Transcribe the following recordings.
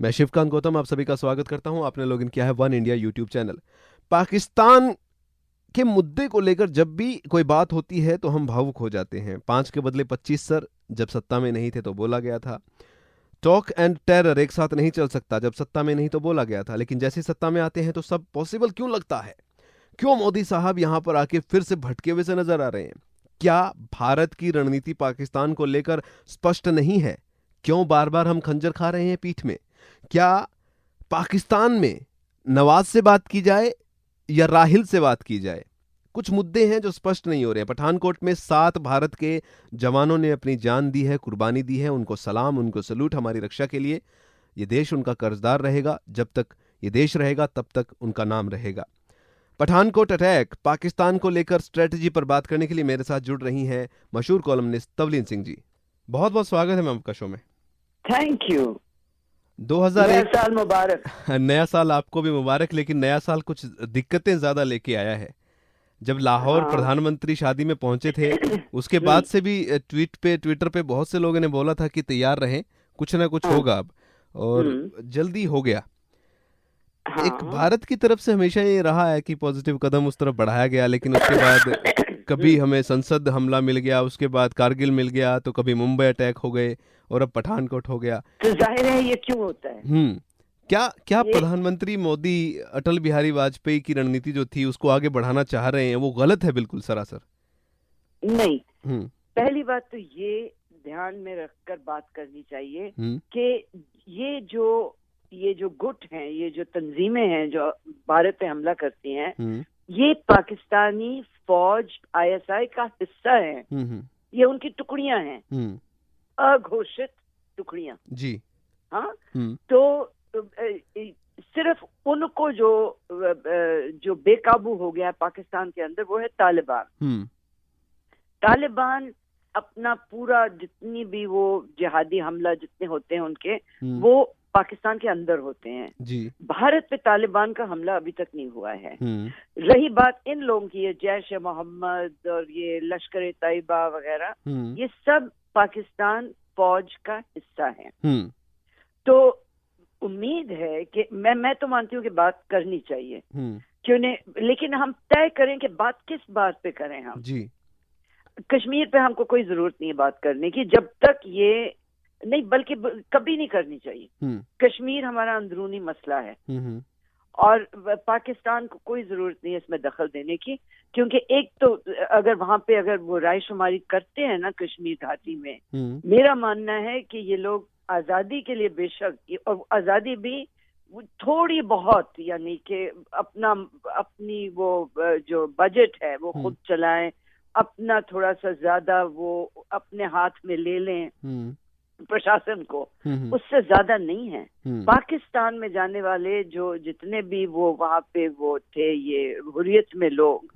मैं शिवकांत गौतम आप सभी का स्वागत करता हूं। आपने लॉगिन किया है one India YouTube channel. Pakistan के मुद्दे को लेकर जब भी कोई बात होती है तो हम भावुक हो जाते हैं। 5 के बदले 25 सर, जब सत्ता में नहीं थे तो बोला गया था। टॉक एंड टेरर एक साथ नहीं चल सकता, जब सत्ता में नहीं तो बोला गया था। लेकिन जैसे सत्ता में आते हैं तो सब पॉसिबल क्यों लगता है? क्यों मोदी साहब यहां पर आके फिर से भटके हुए से नजर आ रहे हैं? क्या भारत की रणनीति पाकिस्तान को लेकर स्पष्ट नहीं है? क्यों बार बार हम खंजर खा रहे हैं पीठ में? क्या पाकिस्तान में नवाज से बात की जाए या राहिल से बात की जाए? कुछ मुद्दे हैं जो स्पष्ट नहीं हो रहे हैं। पठानकोट में 7 भारत के जवानों ने अपनी जान दी है, कुर्बानी दी है। उनको सलाम, उनको सलूट हमारी रक्षा के लिए। ये देश उनका कर्जदार रहेगा। जब तक ये देश रहेगा तब तक उनका नाम रहेगा। पठानकोट अटैक, पाकिस्तान को लेकर स्ट्रेटजी पर बात करने के लिए मेरे साथ जुड़ रही हैं मशहूर कॉलमनिस्ट तवलीन सिंह जी। बहुत बहुत स्वागत है मैम आपका शो में। Thank you. 2001 नया साल मुबारक। नया साल आपको भी मुबारक। लेकिन नया साल कुछ दिक्कतें ज्यादा लेके आया है। जब लाहौर हाँ। प्रधानमंत्री शादी में पहुंचे थे, उसके बाद से भी ट्विटर पे बहुत से लोगों ने बोला था कि तैयार रहें, कुछ ना कुछ हाँ। होगा अब। और जल्दी हो गया। एक हाँ। भारत की तरफ से हमेशा ये रहा है कि पॉजिटिव कदम उस तरफ बढ़ाया गया, लेकिन उसके बाद कभी हमें संसद हमला मिल गया, उसके बाद कारगिल मिल गया, तो कभी मुंबई अटैक हो गए और अब पठानकोट हो गया। तो जाहिर है ये क्यों होता है? क्या क्या ये प्रधानमंत्री मोदी अटल बिहारी वाजपेयी की रणनीति जो थी उसको आगे बढ़ाना चाह रहे हैं, वो गलत है बिल्कुल सरासर? नहीं, हम्म पहली बात तो ये ध्यान में रखकर बात करनी चाहिए हम्म कि ये जो गुट हैं, ये जो तंजीमें हैं जो भारत पे हमला करती हैं, हम्म ये पाकिस्तानी फौज आईएसआई का हिस्सा है। हम्म ये उनकी टुकड़ियां हैं, हम्म अघोषित टुकड़ियां। जी। हाँ। हम्म तो सिर्फ उनको जो बेकाबू हो गया पाकिस्तान के अंदर वो है तालिबान। हम्म तालिबान अपना पूरा जितनी भी वो जिहादी हमला जितने होते हैं उनके, हम्म वो पाकिस्तान के अंदर होते हैं। जी। भारत पे तालिबान का हमला अभी तक नहीं हुआ है। हम्म रही बात इन लोगों की, ये जैश ए मोहम्मद और ये लश्कर ए तैयबा वगैरह, हम्म ये सब पाकिस्तान फौज का हिस्सा है। हम्म तो उम्मीद है कि मैं तो मानती हूँ कि बात करनी चाहिए, क्यों नहीं, लेकिन हम तय करें कि बात किस बात पे करें। हम जी। कश्मीर पे हमको कोई जरूरत नहीं है बात करने की, जब तक ये नहीं, बल्कि कभी नहीं करनी चाहिए। कश्मीर हमारा अंदरूनी मसला है और पाकिस्तान को कोई जरूरत नहीं है इसमें दखल देने की, क्योंकि एक तो अगर वहां पे अगर वो रायशुमारी करते हैं ना कश्मीर घाटी में, मेरा मानना है कि ये लोग आजादी के लिए बेशक, और आजादी भी थोड़ी बहुत, यानी कि अपनी वो जो बजट है वो खुद चलाएं, अपना थोड़ा सा ज्यादा वो अपने हाथ में ले लें प्रशासन को, उससे ज्यादा नहीं है। पाकिस्तान में जाने वाले जो जितने भी वो वहां पे वो थे, ये हुर्रियत में लोग,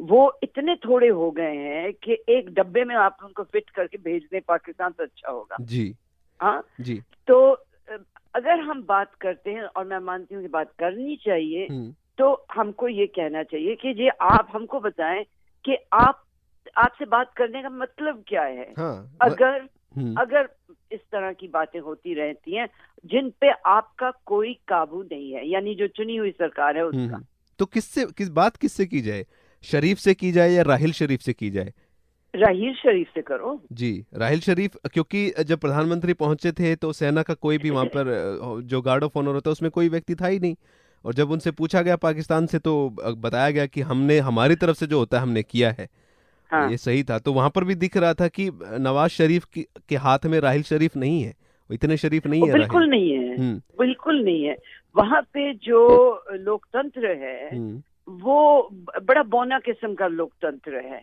वो इतने थोड़े हो गए हैं कि एक डब्बे में आप उनको फिट करके भेज दें पाकिस्तान तो अच्छा होगा। जी। हाँ जी। तो अगर हम बात करते हैं, और मैं मानती हूँ कि बात करनी चाहिए, तो हमको ये कहना चाहिए कि जी आप हमको बताएं कि आपसे बात करने का मतलब क्या है। हाँ, अगर इस तरह की बातें होती रहती हैं जिन पे आपका कोई काबू नहीं है, यानी जो चुनी हुई सरकार है उसका, तो किससे की जाए? शरीफ से की जाए या राहिल शरीफ से की जाए? राहिल शरीफ से करो जी, राहिल शरीफ, क्योंकि जब प्रधानमंत्री पहुंचे थे तो सेना का कोई भी वहां पर जो गार्ड ऑफ ऑनर होता है उसमें कोई व्यक्ति था ही नहीं। और जब उनसे पूछा गया पाकिस्तान से तो बताया गया कि हमने हमारी तरफ से जो होता है हमने किया है। हाँ। ये सही था। तो वहां पर भी दिख रहा था कि नवाज शरीफ के हाथ में राहिल शरीफ नहीं है, वो इतने शरीफ नहीं है। बिल्कुल नहीं है, बिल्कुल नहीं है। वहां पे जो लोकतंत्र है वो बड़ा बौना किस्म का लोकतंत्र है।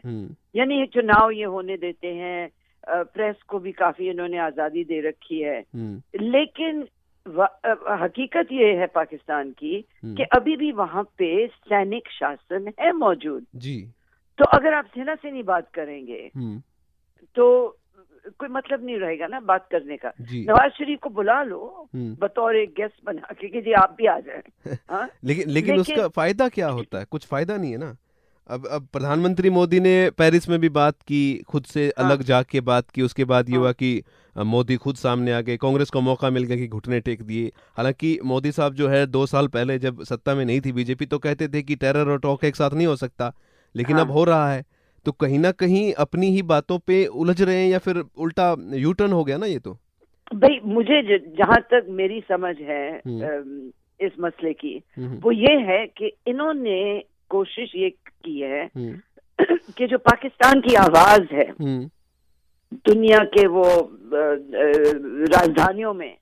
यानी चुनाव ये होने देते हैं, प्रेस को भी काफी इन्होंने आजादी दे रखी है, लेकिन हकीकत ये है पाकिस्तान की कि अभी भी वहां पे सैनिक शासन है मौजूद। जी। तो अगर आप सेना से नहीं बात करेंगे तो कोई मतलब नहीं रहेगा ना बात करने का। नवाज शरीफ को बुला लो बतौर एक गेस्ट बना के कि जी आप भी आ जाएं। हाँ? लेकिन उसका फायदा क्या होता है? कुछ फायदा नहीं है ना। अब प्रधानमंत्री मोदी ने पेरिस में भी बात की, खुद से अलग जाके बात की, उसके बाद ये हुआ कि मोदी खुद सामने आ गए, कांग्रेस को मौका मिल गया कि घुटने टेक दिए। हालांकि मोदी साहब जो है 2 साल पहले जब सत्ता में नहीं थी बीजेपी तो कहते थे कि टेरर और टॉक एक साथ नहीं हो सकता, लेकिन अब हो रहा है। तो कहीं ना कहीं अपनी ही बातों पे उलझ रहे हैं या फिर उल्टा यू टर्न हो गया ना ये तो? भाई मुझे जहां तक मेरी समझ है इस मसले की, वो ये है कि इन्होंने कोशिश ये की है कि जो पाकिस्तान की आवाज है दुनिया के वो राजधानियों में,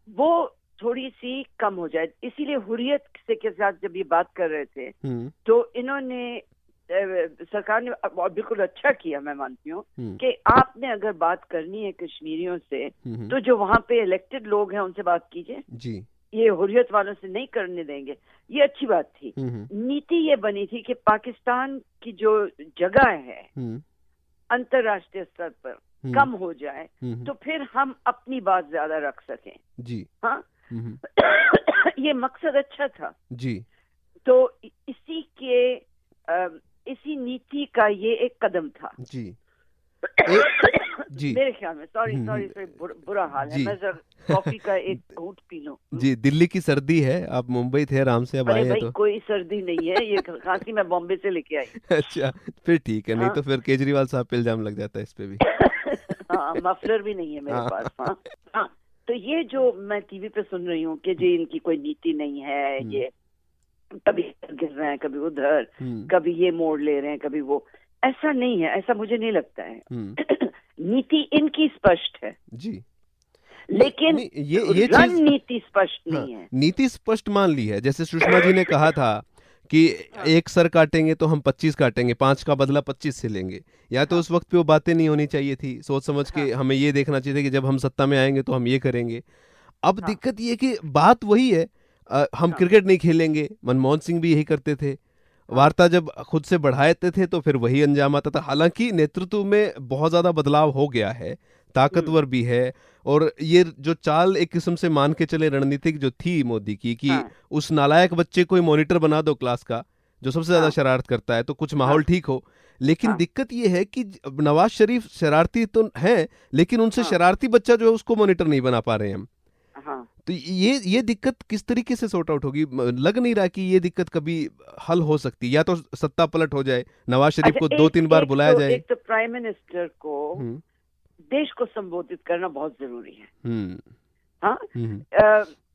वो थोड़ी सी कम हो जाए। इसीलिए हुर्रियत से के साथ जब ये बात कर रहे थे तो इन्होंने सरकार ने बिल्कुल अच्छा किया, मैं मानती हूँ कि आपने अगर बात करनी है कश्मीरियों से तो जो वहाँ पे इलेक्टेड लोग हैं उनसे बात कीजिए जी, ये हुर्रियत वालों से नहीं करने देंगे। ये अच्छी बात थी। नीति ये बनी थी कि पाकिस्तान की जो जगह है अंतर्राष्ट्रीय स्तर पर कम हो जाए तो फिर हम अपनी बात ज्यादा रख सकें जी। हाँ ये मकसद अच्छा था जी। तो इसी नीति का ये एक कदम था जी। जी मेरे ख्याल में सॉरी बुरा हाल है, मैं जरा कॉफी का एक घूंट पी लूं जी। दिल्ली की सर्दी है, आप मुंबई थे, आराम से अब आए हैं तो। कोई सर्दी नहीं है, ये खांसी मैं बॉम्बे से लेके आई। अच्छा फिर ठीक है, नहीं तो फिर केजरीवाल साहब पे इल्जाम लग जाता है इस पे भी। हाँ मफलर भी नहीं है मेरे पास। हाँ तो ये जो मैं टीवी पे सुन रही हूँ कि जी इनकी कोई नीति नहीं है, ये कभी गिर रहे हैं, कभी उधर, कभी ये मोड़ ले रहे हैं, कभी वो, ऐसा नहीं है, ऐसा मुझे नहीं लगता है। नीति इनकी स्पष्ट है जी, लेकिन ये रणनीति स्पष्ट नहीं है। नीति स्पष्ट मान ली है, जैसे सुषमा जी ने कहा था कि 1 सर काटेंगे तो हम 25 काटेंगे, 5 का बदला 25 से लेंगे। या तो उस वक्त पे वो बातें नहीं होनी चाहिए थी, सोच समझ के हमें ये देखना चाहिए था कि जब हम सत्ता में आएंगे तो हम ये करेंगे। अब दिक्कत ये कि बात वही है, हम क्रिकेट नहीं खेलेंगे, मनमोहन सिंह भी यही करते थे, वार्ता जब खुद से बढ़ाते थे तो फिर वही अंजाम आता था। हालांकि नेतृत्व में बहुत ज्यादा बदलाव हो गया है, ताकतवर भी है, और ये जो चाल एक किस्म से मान के चले रणनीतिक जो थी मोदी की कि उस नालायक बच्चे को मॉनिटर बना दो क्लास का जो सबसे ज्यादा शरारत करता है, तो कुछ माहौल ठीक हो। लेकिन दिक्कत ये है कि नवाज शरीफ शरारती तो है, लेकिन उनसे शरारती बच्चा जो है उसको मॉनिटर नहीं बना पा रहे हैं हम। तो ये दिक्कत किस तरीके से सॉर्ट आउट होगी? लग नहीं रहा कि ये दिक्कत कभी हल हो सकती, या तो सत्ता पलट हो जाए, नवाज शरीफ को 2-3 बार बुलाया जाए। एक तो प्राइम मिनिस्टर को देश को संबोधित करना बहुत जरूरी है। हाँ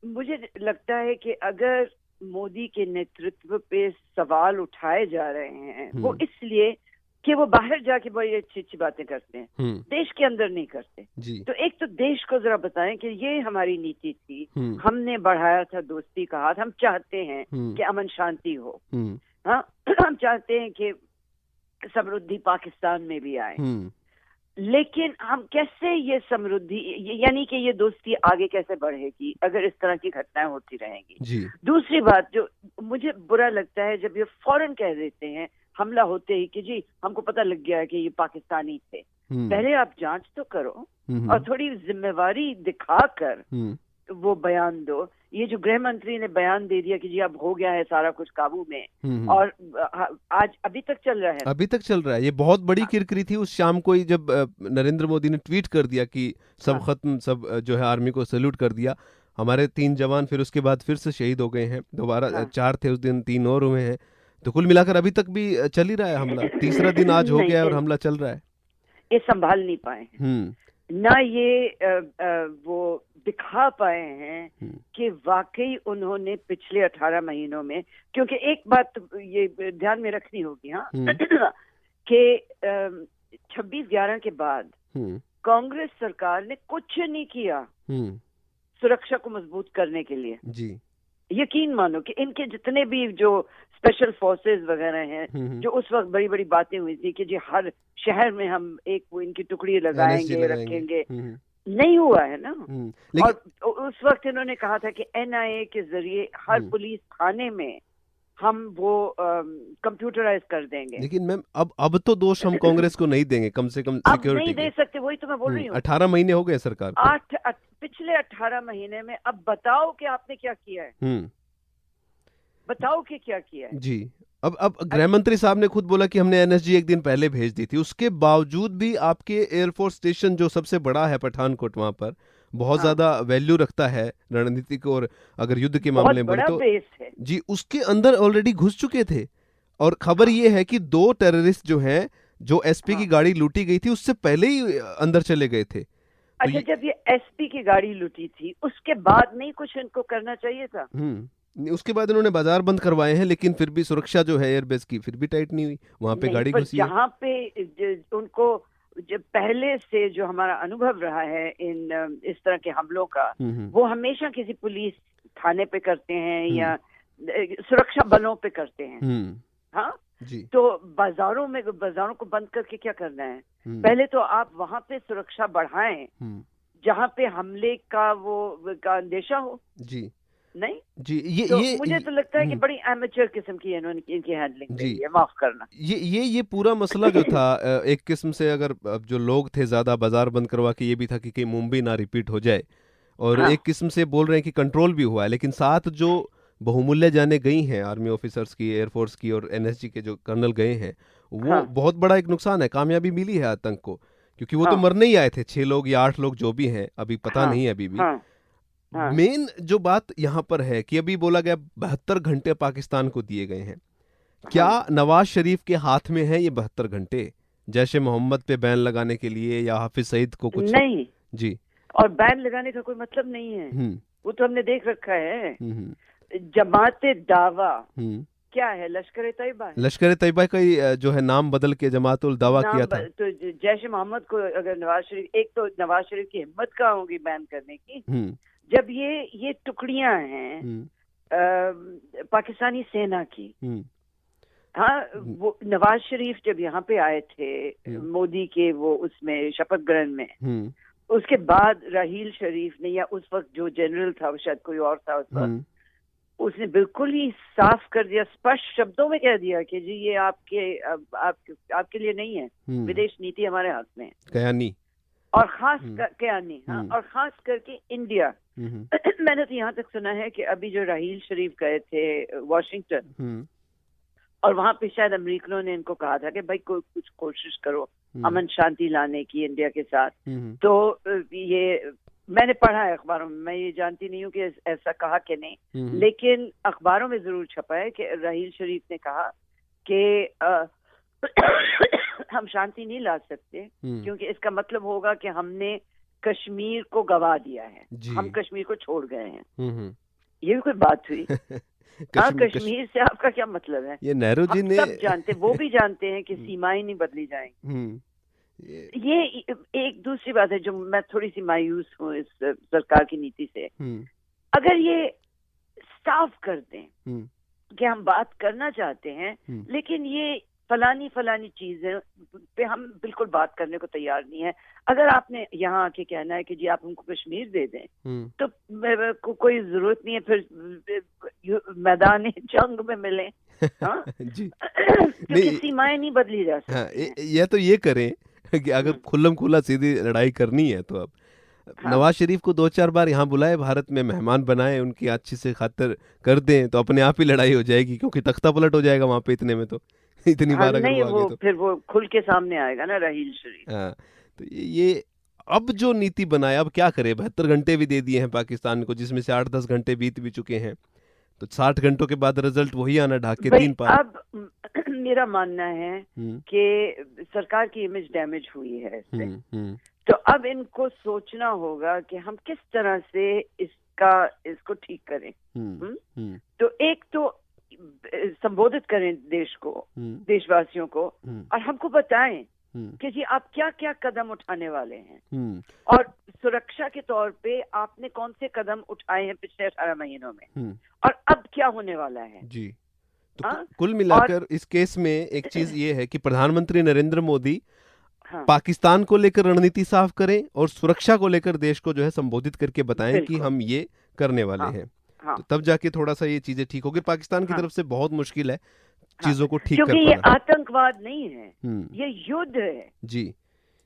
मुझे लगता है कि अगर मोदी के नेतृत्व पे सवाल उठाए जा रहे हैं वो इसलिए कि वो बाहर जाके बड़ी अच्छी अच्छी बातें करते हैं, देश के अंदर नहीं करते जी। तो एक तो देश को जरा बताएं कि ये हमारी नीति थी, हमने बढ़ाया था दोस्ती का हाथ, हम चाहते हैं कि अमन शांति हो। हाँ हम चाहते हैं कि समृद्धि पाकिस्तान में भी आए, लेकिन हम कैसे ये समृद्धि यानी कि ये दोस्ती आगे कैसे बढ़ेगी अगर इस तरह की घटनाएं होती रहेंगी। दूसरी बात जो मुझे बुरा लगता है, जब ये फौरन कह देते हैं हमला होते ही कि जी हमको पता लग गया है कि ये पाकिस्तानी थे। पहले आप जांच तो करो और थोड़ी जिम्मेवारी दिखाकर वो बयान दो। ये जो गृह मंत्री ने बयान दे दिया कि जी अब हो गया है सारा कुछ काबू में, और आज अभी तक चल रहा है। ये बहुत बड़ी किरकिरी थी उस शाम को ही जब नरेंद्र मोदी ने ट्वीट कर दिया कि सब खत्म, सब जो है आर्मी को सैल्यूट कर दिया। हमारे 3 जवान फिर उसके बाद फिर से शहीद हो गए हैं, दोबारा 4 थे उस दिन, 3 और हुए हैं। तो कुल मिलाकर अभी तक भी चल ही रहा है हमला, तीसरा दिन आज हो गया है और हमला चल रहा है। ये संभाल नहीं पाए ना, ये वो दिखा पाए हैं कि वाकई उन्होंने पिछले 18 महीनों में, क्योंकि एक बात ये ध्यान में रखनी होगी हाँ कि 26/11 के बाद कांग्रेस सरकार ने कुछ नहीं किया सुरक्षा को मजबूत करने के लिए जी। यकीन मानो कि इनके जितने भी जो स्पेशल फोर्सेस वगैरह हैं, जो उस वक्त बड़ी बड़ी बातें हुई थी कि जी हर शहर में हम एक वो इनकी टुकड़ी लगाएंगे रखेंगे, नहीं हुआ है ना। और उस वक्त इन्होंने कहा था कि NIA के जरिए हर पुलिस थाने में हम वो कंप्यूटराइज कर देंगे। लेकिन मैम अब तो दोष हम कांग्रेस को नहीं देंगे, कम से कम सिक्योरिटी नहीं दे सकते, वही तो मैं बोल रही हूँ। 18 महीने हो गए सरकार को, पिछले 18 महीने में। अब बताओ कि आपने क्या किया है, बताओ कि क्या किया है जी। अब गृह मंत्री साहब ने खुद बोला कि हमने एनएसजी एक दिन पहले भेज दी थी, उसके बावजूद भी आपके एयरफोर्स स्टेशन जो सबसे बड़ा है पठानकोट, वहां पर बहुत ज्यादा वैल्यू रखता है रणनीतिक और अगर युद्ध के मामले में तो जी, उसके अंदर ऑलरेडी घुस चुके थे। और खबर ये है कि 2 टेररिस्ट जो हैं, जो एसपी की गाड़ी लूटी गई थी उससे पहले ही अंदर चले गए थे। अच्छा, जब ये एसपी की गाड़ी लूटी थी उसके बाद नहीं कुछ इनको करना चाहिए था? उसके बाद इन्होंने बाजार बंद करवाए हैं, लेकिन फिर भी सुरक्षा जो है एयरबेस की फिर भी टाइट नहीं हुई, वहां पे गाड़ी घुसी है। जहाँ पे उनको जब पहले से जो हमारा अनुभव रहा है इन इस तरह के हमलों का, वो हमेशा किसी पुलिस थाने पे करते हैं या सुरक्षा बलों पे करते हैं। हाँ जी। तो बाजारों को बंद करके क्या करना है? पहले तो आप वहां पे सुरक्षा बढ़ाएं जहाँ पे हमले का अंदेशा हो। जी नहीं जी, ये मुझे तो लगता है कि बड़ी एमेचर किस्म की इनकी हैंडलिंग रही है, माफ करना। ये पूरा मसला जो था एक किस्म से, अगर जो लोग थे ज्यादा बाजार बंद करवा के, ये भी था कि कहीं मुंबई ना रिपीट हो जाए, और एक किस्म से बोल रहे हैं कि कंट्रोल भी हुआ है, लेकिन साथ जो बहुमूल्य जाने गई हैं आर्मी ऑफिसर्स की, एयरफोर्स की और एनएसजी के जो कर्नल गए हैं, वो बहुत बड़ा एक नुकसान है। कामयाबी मिली है आतंक को, क्योंकि वो तो मरने ही आए थे, 6 लोग या 8 लोग जो भी हैं, अभी पता नहीं है अभी भी। मेन जो बात यहाँ पर है कि अभी बोला गया 72 घंटे पाकिस्तान को दिए गए हैं। क्या नवाज शरीफ के हाथ में है ये 72 घंटे जैश ए मोहम्मद पे बैन लगाने के लिए, या हाफिज सईद को कुछ? नहीं जी, और बैन लगाने का कोई मतलब नहीं है, वो तो हमने देख रखा है। जमाते दावा क्या है? लश्कर तैयबा है। लश्कर तैयबा का जो है नाम बदल के जमातुल दावा किया था। तो जैश ए मोहम्मद को अगर नवाज शरीफ, एक तो नवाज शरीफ की हिम्मत कहाँ होगी बैन करने की, जब ये टुकड़ियां हैं पाकिस्तानी सेना की। हाँ, वो नवाज शरीफ जब यहाँ पे आए थे मोदी के वो उसमें शपथ ग्रहण में, उसके बाद राहील शरीफ ने, या उस वक्त जो जनरल था, शायद कोई और था उस वक्त, उसने बिल्कुल ही साफ कर दिया, स्पष्ट शब्दों में कह दिया कि जी ये आपके लिए नहीं है, विदेश नीति हमारे हाथ में है। कयानी और खास कयानी, हाँ, और खास करके इंडिया। मैंने तो यहाँ तक सुना है कि अभी जो राहील शरीफ गए थे वॉशिंगटन, और वहां पे शायद अमेरिकनों ने इनको कहा था कि भाई कुछ कोशिश करो अमन शांति लाने की इंडिया के साथ। तो ये मैंने पढ़ा है अखबारों में, मैं ये जानती नहीं हूँ कि ऐसा कहा कि नहीं, लेकिन अखबारों में जरूर छपा है कि राहील शरीफ ने कहा कि हम शांति नहीं ला सकते, क्योंकि इसका मतलब होगा कि हमने कश्मीर को गवा दिया है, हम कश्मीर को छोड़ गए हैं। ये भी कोई बात हुई? कश्मीर से आपका क्या मतलब है? ये नेहरू जी ने सब जानते, वो भी जानते हैं कि सीमाएं नहीं बदली जाएंगी। ये एक दूसरी बात है जो मैं थोड़ी सी मायूस हूँ इस सरकार की नीति से। अगर ये साफ कर दें कि हम बात करना चाहते हैं, लेकिन ये फलानी चीजें पे हम बिल्कुल बात करने को तैयार नहीं है। अगर आपने यहाँ आके कहना है कि जी आप हमको कश्मीर दे दें, तो कोई जरूरत नहीं है फिर मैदान जंग में मिलें। हाँ? जी क्योंकि सीमाएं नहीं बदली जा सकती। हाँ, या तो ये करें कि अगर खुल्लम खुल्ला सीधी लड़ाई करनी है तो अब नवाज शरीफ को 2-4 बार यहाँ बुलाए, भारत में मेहमान बनाए, उनकी अच्छी से खातिर कर दें, तो अपने आप ही लड़ाई हो जाएगी, क्योंकि तख्ता पलट हो जाएगा वहां पे इतने में, तो इतनी बार अगर नहीं वो फिर वो खुल के सामने आएगा ना राहील शरीफ। हाँ, तो ये अब जो नीति बनाया, अब क्या करे? 72 घंटे भी दे दिए हैं पाकिस्तान को, जिसमें से 8-10 घंटे बीत भी चुके हैं, तो 60 घंटों के बाद रिजल्ट वही आना, ढाक के 3 पार। अब मेरा मानना है कि सरकार की इमेज डैमेज हुई है इससे, तो अब इनको सोचना होगा कि हम किस तरह से इसको ठीक करें। तो एक तो संबोधित करें देश को, देशवासियों को, और हमको बताएं कि जी आप क्या क्या कदम उठाने वाले हैं, और सुरक्षा के तौर पे आपने कौन से कदम उठाए हैं पिछले 18 महीनों में, और अब क्या होने वाला है। जी, तो कुल मिलाकर इस केस में एक चीज ये है कि प्रधानमंत्री नरेंद्र मोदी पाकिस्तान को लेकर रणनीति साफ करें, और सुरक्षा को लेकर देश को जो है संबोधित करके बताएं कि हम ये करने वाले हैं। तो तब जाके थोड़ा सा ये चीजें ठीक होगी। पाकिस्तान की तरफ से बहुत मुश्किल है चीजों को ठीक कर पाना, क्योंकि ये आतंकवाद नहीं है, ये युद्ध है। जी,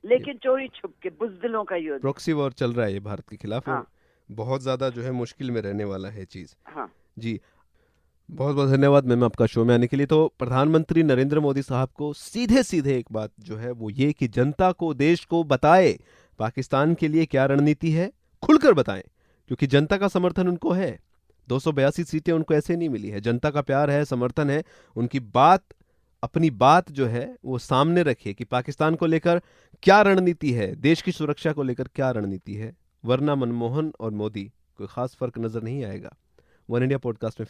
लेकिन चोरी छुप के बुज़दिलों का युद्ध, प्रॉक्सी वॉर चल रहा है ये भारत के खिलाफ। बहुत ज्यादा जो है मुश्किल में रहने वाला है चीज। हाँ। जी, बहुत बहुत धन्यवाद मैम आपका शो में आने के लिए। तो प्रधानमंत्री नरेंद्र मोदी साहब को सीधे सीधे एक बात जो है वो ये कि जनता को, देश को बताए पाकिस्तान के लिए क्या रणनीति है, खुलकर बताएं, क्योंकि जनता का समर्थन उनको है। 282 सीटें उनको ऐसे नहीं मिली है, जनता का प्यार है, समर्थन है। उनकी बात, अपनी बात जो है वो सामने रखिए कि पाकिस्तान को लेकर क्या रणनीति है, देश की सुरक्षा को लेकर क्या रणनीति है, वरना मनमोहन और मोदी कोई खास फर्क नजर नहीं आएगा। वन इंडिया पॉडकास्ट में